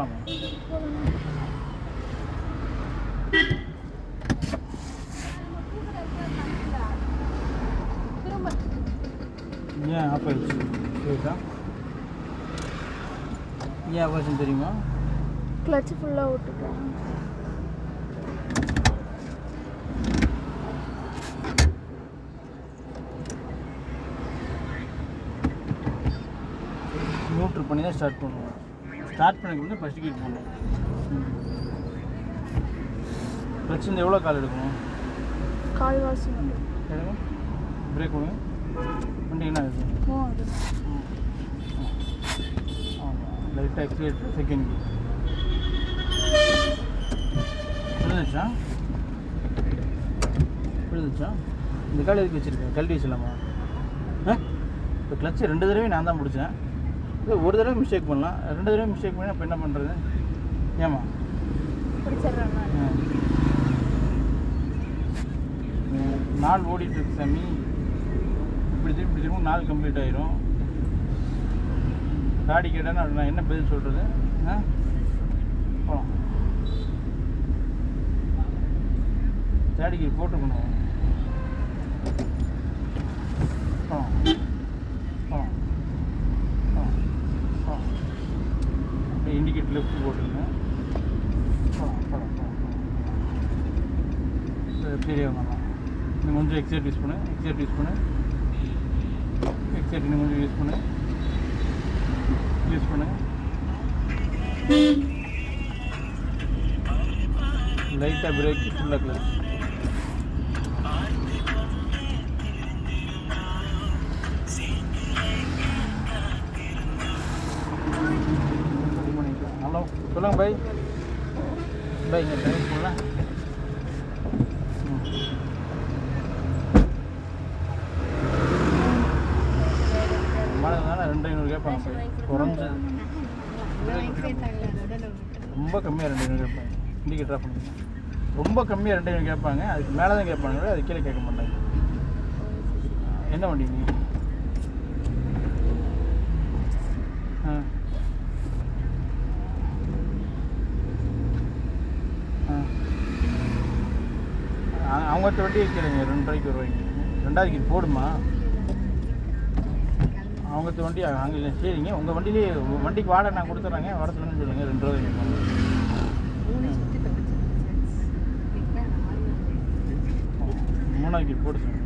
போகலாமா? ஏன் ஆஃப் ஆயிடுச்சு? சரிக்கா, ஏன் ஆஃப் ஆயிடுச்சுன்னு தெரியுமா? கிளட்ச் ஃபுல்லாக விட்டுட்டேன். நியூட்ரல் பண்ணி தான் ஸ்டார்ட் பண்ணுவோம். ஸ்டார்ட் பண்ணிக்கணும் ஃபஸ்ட்டு கீட் போடணும். கிளட்ச் இந்த எவ்வளோ கால் எடுக்கணும்? கால்வாசி எடுங்க. பிரேக் கொடுங்க. வண்டி என்ன ஆகுது? ஆமாம், லைட்டாக எக்ஸிலேட்டர் செகண்ட் கீர் விழுந்துச்சா? விழுந்துச்சா? இந்த கால் எதுக்கு வச்சுருக்கேன்? கழட்டி வச்சிடலாமா? இப்போ கிளச்சு 2 தடவை நான் தான் பிடிச்சேன். இது ஒரு தடவை மிஸ்டேக் பண்ணலாம், 2 தடவை மிஸ்டேக் பண்ணி அப்போ என்ன பண்ணுறது? ஏமா நாள் ஓடிட்டுருக்கு சாமி. இப்படி திரும்ப நாள் கம்ப்ளீட் ஆயிரும். காடி கேட்டேன்னா நான் என்ன பதில் சொல்கிறது? போகலாம். தேடிக்கு போட்டுக்கணும். போகலாம் போகலாம் போகலாம் போகலாம். இண்டிகேட்டர் லெஃப்ட் போட்டுருங்க. போகலாம் போகலாம் போகலாம் போகலாம். பெரிய வேணாம். இன்னும் கொஞ்சம் எக்ஸைட் யூஸ் பண்ணு. எக்ஸைட் யூஸ் பண்ணு. எக்ஸைட் இன்னும் கொஞ்சம் யூஸ் பண்ணு. யூஸ் பண்ணு. லைட்டாக பிரேக், ஃபுல்லாக கிளச். ஹலோ சொல்லுங்கள் பை. பை இங்கே ட்ரைவ் பண்ணலாம். மழைனால 2500 கேட்பாங்க. குறைஞ்சது ரொம்ப கம்மியாக 2500 கேட்பாங்க. இண்டிகேட்டர் ஆஃப் பண்ணுங்க. ரொம்ப கம்மியாக 2500 கேட்பாங்க. அதுக்கு மேலே தான் கேட்பாங்க, அது கீழே கேட்க மாட்டாங்க. என்ன வண்டி நீ? அவங்கள்ட்ட வண்டி வைக்கிறீங்க 2 ரூபாய்க்கு வருவாங்க. 2வது கீர் போடுமா? அவங்கள்ட்ட வண்டி அங்கே இல்லை. சரிங்க, உங்கள் வண்டியிலே வண்டிக்கு வாடகை நான் கொடுத்துட்றேங்க. வர சொல்லுன்னு சொல்லுங்கள். 2 ரூபாய் கேட்பாங்க. 3வது கீர் போட்டு சொல்லுங்கள்.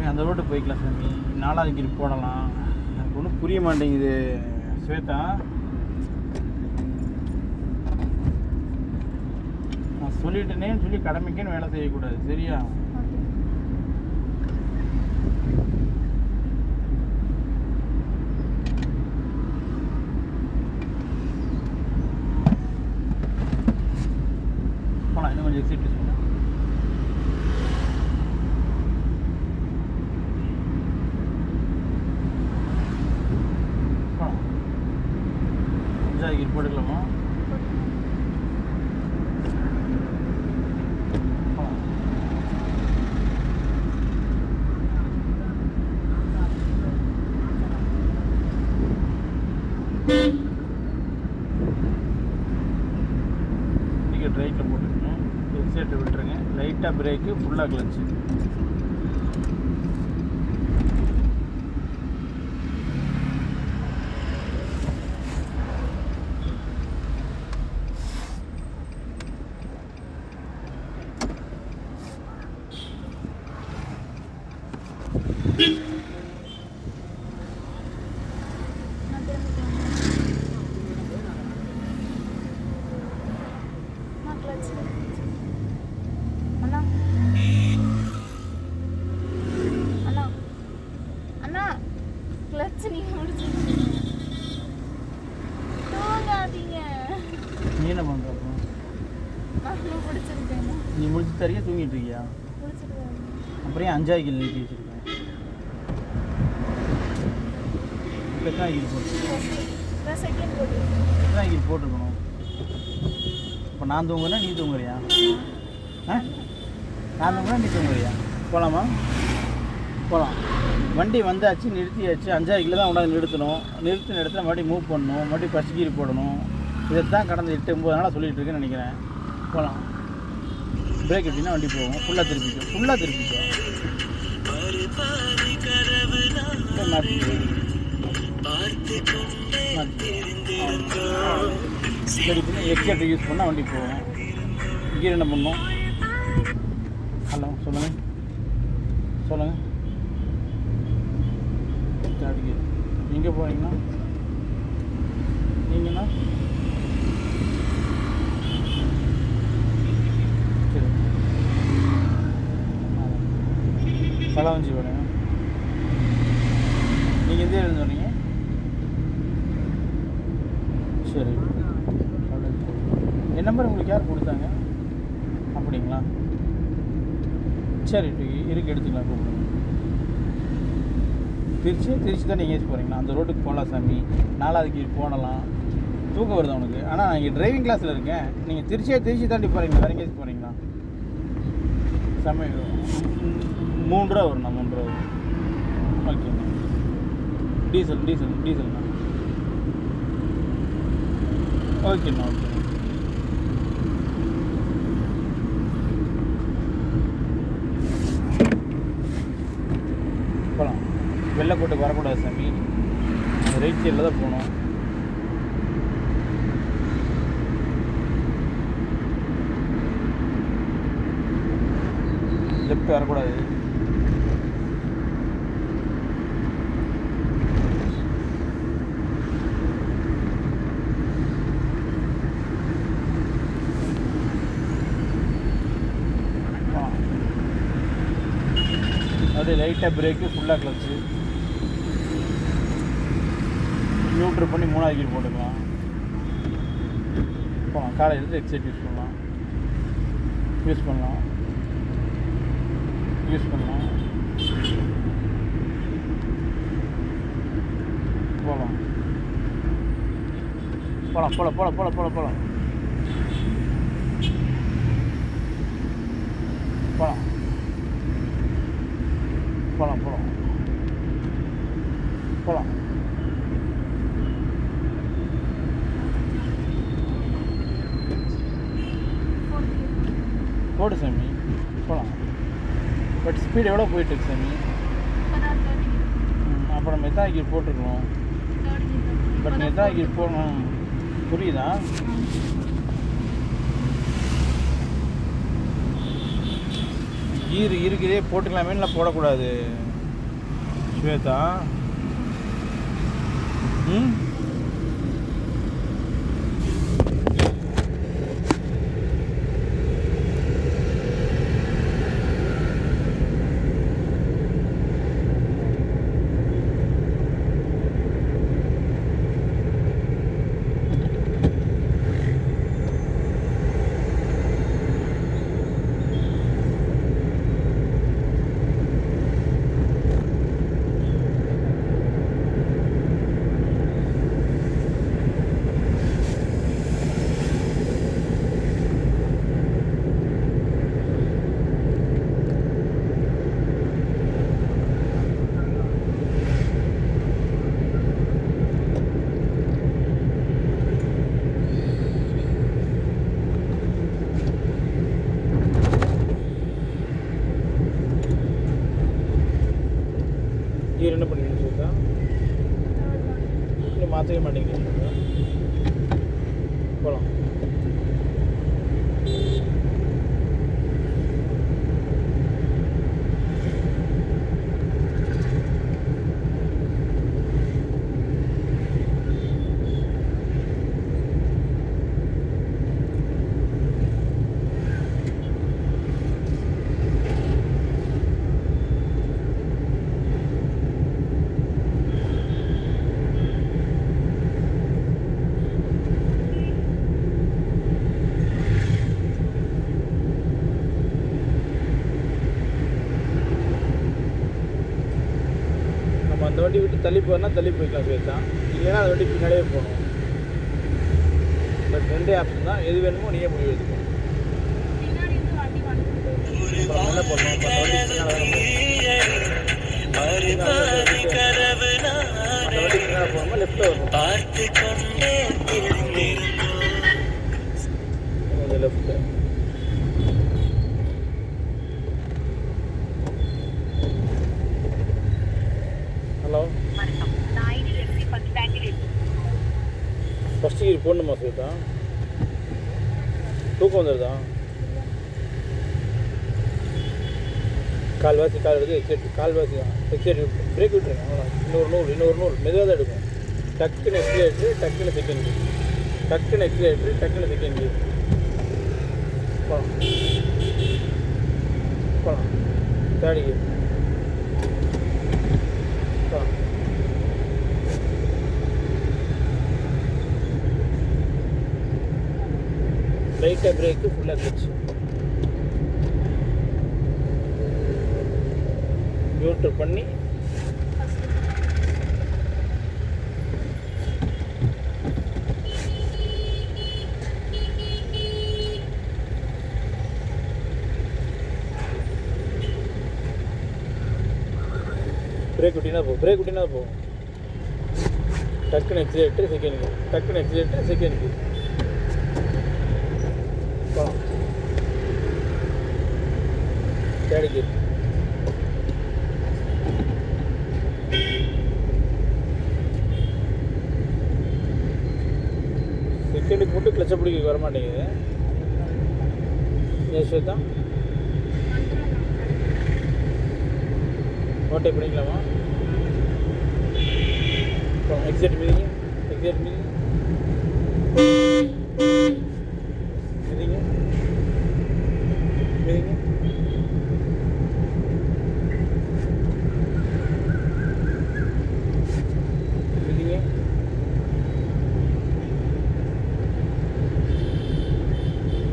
அந்த ரோட்டு போய்க்கலாம் சாமி. 4வது கீர் போடலாம். எனக்கு ஒன்றும் புரிய மாட்டேங்குது ஸ்வேதா. நான் சொல்லிட்டேனேன்னு சொல்லி கடமைக்குன்னு வேலை செய்யக்கூடாது, சரியா? போலாம். இன்னும் கொஞ்சம் எக்ஸைட் பண்ணலாம். கீர் போட்டுக்கலாமா? இண்டிகேட்டர் ரைட்டில் போட்டுக்கணும். எக்ஸைட்டர் விட்டுருங்க. லைட்டாக பிரேக்கு, ஃபுல்லாக கிளச்சு. நீ என்ன பண்ணுற? நீ முடிச்சு தரையா தூங்கிட்டு இருக்கியா? அப்புறம் 5வது கீழ் நிறுத்தி வச்சுருக்கேன். இப்போ எத்தனை கீழ் போட்டு? எத்தனை கீழ் போட்டுருக்கணும்? இப்போ நான் தூங்குறேன், நீ தூங்குறியா? ஆ, நான் தூங்குறேன், நீ தூங்குறியா? போகலாமா? போகலாம். வண்டி வந்தாச்சு, நிறுத்தியாச்சு. 5,000 கிலோ தான் கொண்டாந்து நிறுத்தணும். நிறுத்தின இடத்துல மறுபடியும் மூவ் பண்ணணும், மறுபடியும் ஃபஸ்ட் கீர் போடணும். இதை தான் கடந்த 8-9 நாளாக சொல்லிகிட்டு இருக்கேன்னு நினைக்கிறேன். போகலாம். பிரேக் எப்படின்னா வண்டி போகும், ஃபுல்லாக திருப்பிக்கும். சரி பண்ணி எக்ஸேட்டர் யூஸ் பண்ணால் வண்டி போகும். கீர் என்ன பண்ணணும்? ஹலோ, சொல்லுங்கள். Third gear. எங்கே போகிறீங்கன்னா நீங்கள்ண்ணா? சரி, பழவஞ்சி போகிறேன். நீங்கள் எந்த இருந்து சொன்னீங்க? சரி, என் நம்பர் உங்களுக்கு யார் கொடுத்தாங்க? அப்படிங்களா? சரி, இருக்கு, எடுத்துக்கலாம், கூப்பிடுங்க. திருச்சி தான் நீங்கள் ஏசி போகிறீங்களா? அந்த ரோட்டுக்கு போகலாம் சாமி, 4வது கீழ் போடலாம். தூக்கம் வருது அவனுக்கு. ஆனால் நான் இங்கே டிரைவிங் கிளாஸில் இருக்கேன். நீங்கள் திருச்சி தாண்டி போகிறீங்களா? வேறு எங்கேயாச்சும் போகிறீங்களா? சாமி 3 ரூபா வரும்ண்ணா, 3 ரூபா வரும். ஓகேண்ணா. டீசல்ண்ணா. ஓகேண்ணா. போகலாம். வெள்ளைக்கோட்டுக்கு வரக்கூடாது சாமி, ரைட் சைடில் தான் போகணும். லெஃப்ட் வரக்கூடாது. அப்படியே லைட்டாக பிரேக்கு, ஃபுல்லாக கிளச்சு. நியூட்ரு பண்ணி 3வது கீர் போட்டுக்கலாம். போகலாம். காலை எடுத்து எக்ஸைட் யூஸ் பண்ணலாம். போகலாம். போடு சாமி, போகலாம். பட் ஸ்பீடு எவ்வளோ போயிட்டுருக்கு சாமி? அப்போ நம்ம எத்தனை கீர் போட்டிருக்கணும்? பட் நீ எத்தனை கீர் போடணும் புரியுதா? கீர் இருக்குதே போட்டுக்கலாமே, இல்லை போடக்கூடாது ஸ்வேதா? கீர் என்ன பண்ணிட்டு இருக்கா? இல்லை மாற்றவே மாட்டேங்கிறீங்க. போகலாம். அந்த வண்டி விட்டு தள்ளி போனால் தள்ளி போய்க்கலாம் ஸ்வேதா, இல்லைன்னா அந்த வண்டி பின்னாடியே போகணும். பட் 2 ஆப்ஷன் தான். எது வேணுமோ நீயே முடிவு எடுத்துக்கோ. அப்புறம் என்ன பண்ணணும்? அந்த வண்டி பின்னால் போகணுமா லெஃப்ட்டில் வரணும்? கொஞ்சம் லெஃப்ட்டு. ஹலோ, ஃபஸ்ட்டு கீர் போடணுமா ஸ்வேதா? தூக்கம் வந்துடுதா? கால்வாசி கால் எடுத்து எக்ஸைட் கால்வாசி தான் எக்ஸைட் பிரேக் விட்டுருங்க. அவ்வளோ இன்னொரு நூல் மெதுவாக தான் எடுக்கும். டக்குன்னு எக்ஸிலேட்ரு, டக்குன்னு செகண்ட் கீர், டக்குன்னு எக்ஸிலேட்ரு, டக்குன்னு செகண்ட் கீர். போகலாம் போகலாம். தேர்ட் கீர் போகலாம். லைட்டாக பிரேக்கு ஃபுல்லாக கிளச்சு. நியூட்ரல் பண்ணி பிரேக் விட்டினா போகும். டக்குன்னு எக்ஸிலேட்டர் செகண்ட் கீர், டக்குன்னு எக்ஸிலேட்டர் செகண்ட் கீர். போகலாம். Third gear. செகண்டுக்கு மட்டும் கிளச்சை பிடிக்க வர மாட்டேங்குது. ஸ்வேதா ஓட்டை பண்ணிக்கலாமா? எக்ஸைட் மீதிங்க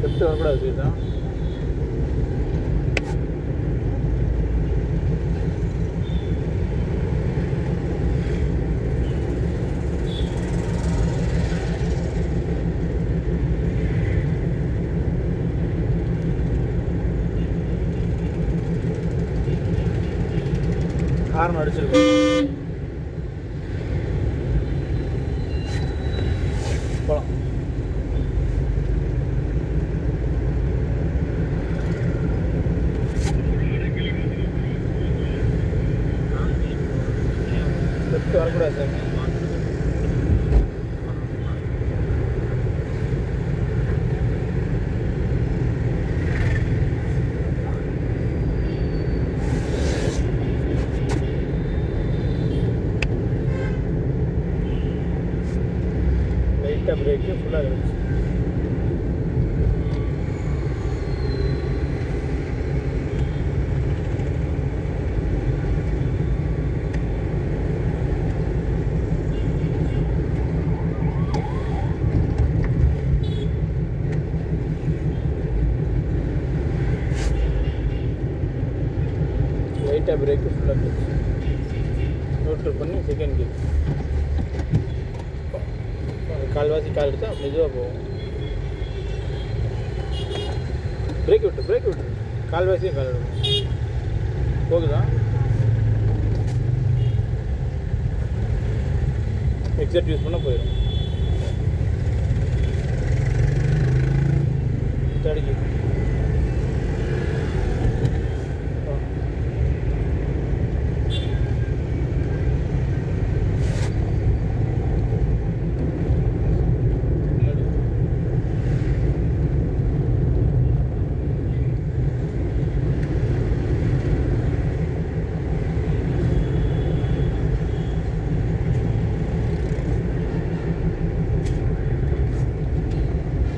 லெஃப்ட் வரக்கூடாது ஸ்வேதா. ஹார்ன் அடிச்சிருக்கோம். போகலாம். லெஃப்ட் வரக்கூடாது சார். லைட்டாக பிரேக்கு ஃபுல்லாக இருந்துச்சு. லைட்டாக பிரேக்கு ஃபுல்லாக இருந்துச்சு. நியூட்ரல் பண்ணி செகண்ட் கீர். கால்வாசி கால் எடுத்தால் மெதுவாக போகும். பிரேக் விட்டு கால்வாசியும் கால் எடுக்கும். போகுதா? எக்ஸாக்ட் யூஸ் பண்ணால் போயிடும். தடிக்கு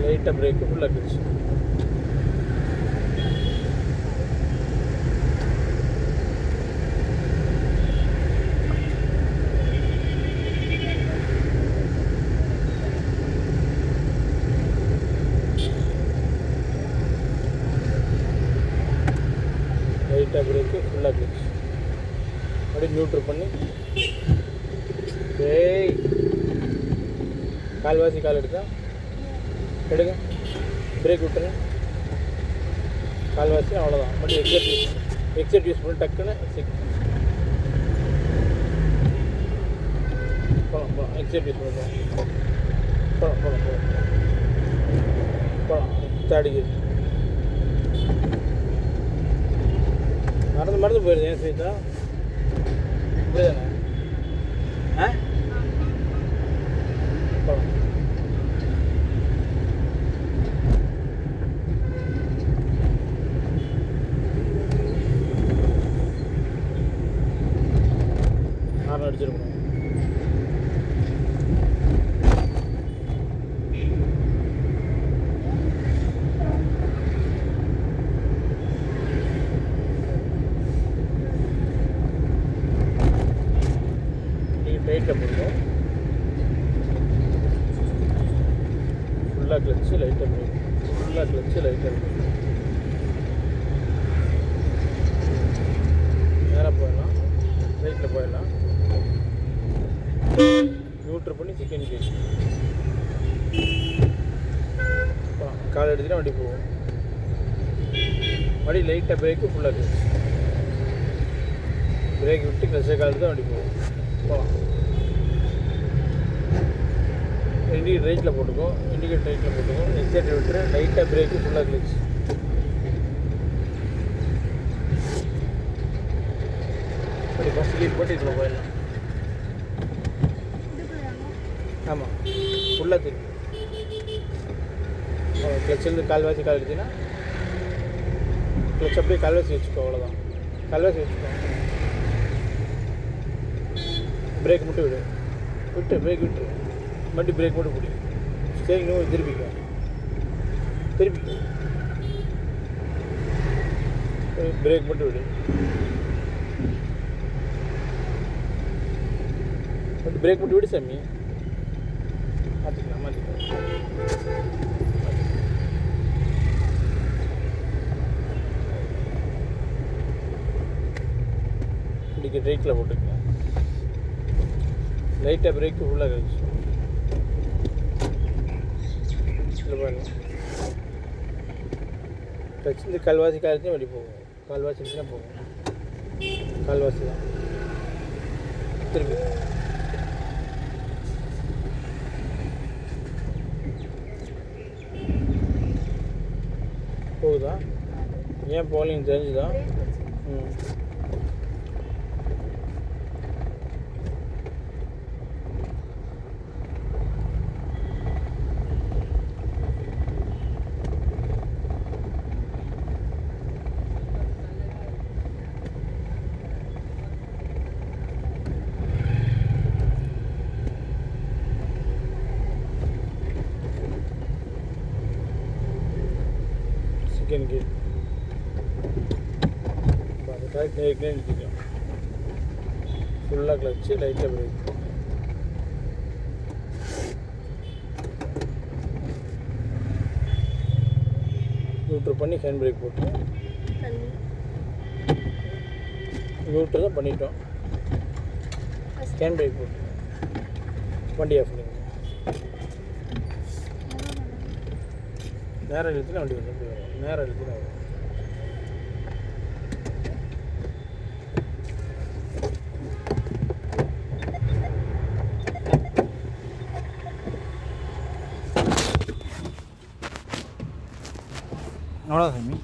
லைட்டாக பிரேக்கு ஃபுல்லாக கிச்சு. லைட்டாக பிரேக்கு ஃபுல்லாக கிச்சு. அப்படியே நியூட்ரல் பண்ணி கால்வாசி கால் எடுத்தா எடுங்க, பிரேக் விட்டுரு, கால்வாசி அவ்வளோதான். மட்டும் எக்ஸட் யூஸ் பண்ணி டக்குன்னு போகலாம். எக்ஸட் யூஸ் பண்ணி போகலாம். தேடிக்கு மறந்து போயிடுது. ஏன் செய்தா இப்படிதானே? ஆ போகலாம். ஹார்ன் அடிச்சிருக்கணும். லைட்டில் போடுவோம். ஃபுல்லாக கிளச்சு லைட்டாக பிரேக், ஃபுல்லாக கிளச்சு லைட்டாக பிரேக். நேராக போயிடலாம், ரைட்டில் போயிடலாம். நியூட்ரு பண்ணி செகண்ட் கேஜ் கால் எடுத்துகிட்டு வண்டி போவோம். வண்டி லைட்டாக பிரேக்கு, ஃபுல்லாக கிளச்சு. பிரேக் விட்டு கிளச்சை கால் எடுத்து வண்டி போவோம். போகலாம். இண்டிகேட் ரைட்டில் போட்டுக்கோ, இண்டிகேட் ரைட்டில் போட்டுக்கோ. எக்ஸைட்டர் விட்டுரு, லைட்டாக பிரேக்கு, ஃபுல்லாக கிளச். அப்படி ஃபஸ்ட் லீட் போட்டு இதில் போயிடலாம். ஆமாம், ஃபுல்லாக திருப்பி கிளச்சிலேருந்து கால்வாசி கால் எடுத்தீங்கன்னா கிளச் அப்படியே கால்வாசி வச்சுக்கோ. அவ்வளோதான், கால்வாசி வச்சுக்கோ. பிரேக் மட்டும் விட்டு பிரேக் விட்டுரு. வண்டி பிரேக் மட்டும் பிடி. ஸ்டேரிங் திருப்பிக்க. பிரேக் மட்டும் விடு. வண்டி பிரேக் மட்டும் விடு சாமி. மாற்றிக்கலாம். இண்டிகேட் ரைட்டில் போட்டுக்கலாம். லைட்டாக பிரேக்கு, ஃபுல்லாக கழிச்சு இல்லை பாருங்க. கழிச்சு கால்வாசி காலத்தையும் வண்டி போகும். கால்வாசி இருந்துச்சுன்னா போகும். கால்வாசி தான் திரும்பி போகுதா? ஏன் போகலின்னு தெரிஞ்சுதா? ம். செகண்ட் கேட் கரெக்ட் நேருக்குனே நிற்கும். ஃபுல்லாக கிளச்சு லைட்டாக பிரேக். நியூட்ரு பண்ணி ஹேண்ட் பிரேக் போட்டு நியூட்ரு தான் பண்ணிட்டோம். ஹேண்ட் பிரேக் போட்டு வண்டி ஆஃப் பண்ணுங்க. நேரம் இழுத்துனா வண்டி வந்து அப்படி வரும். நேரம் இழுத்துனா வரும். அவ்வளோதான் சாமி.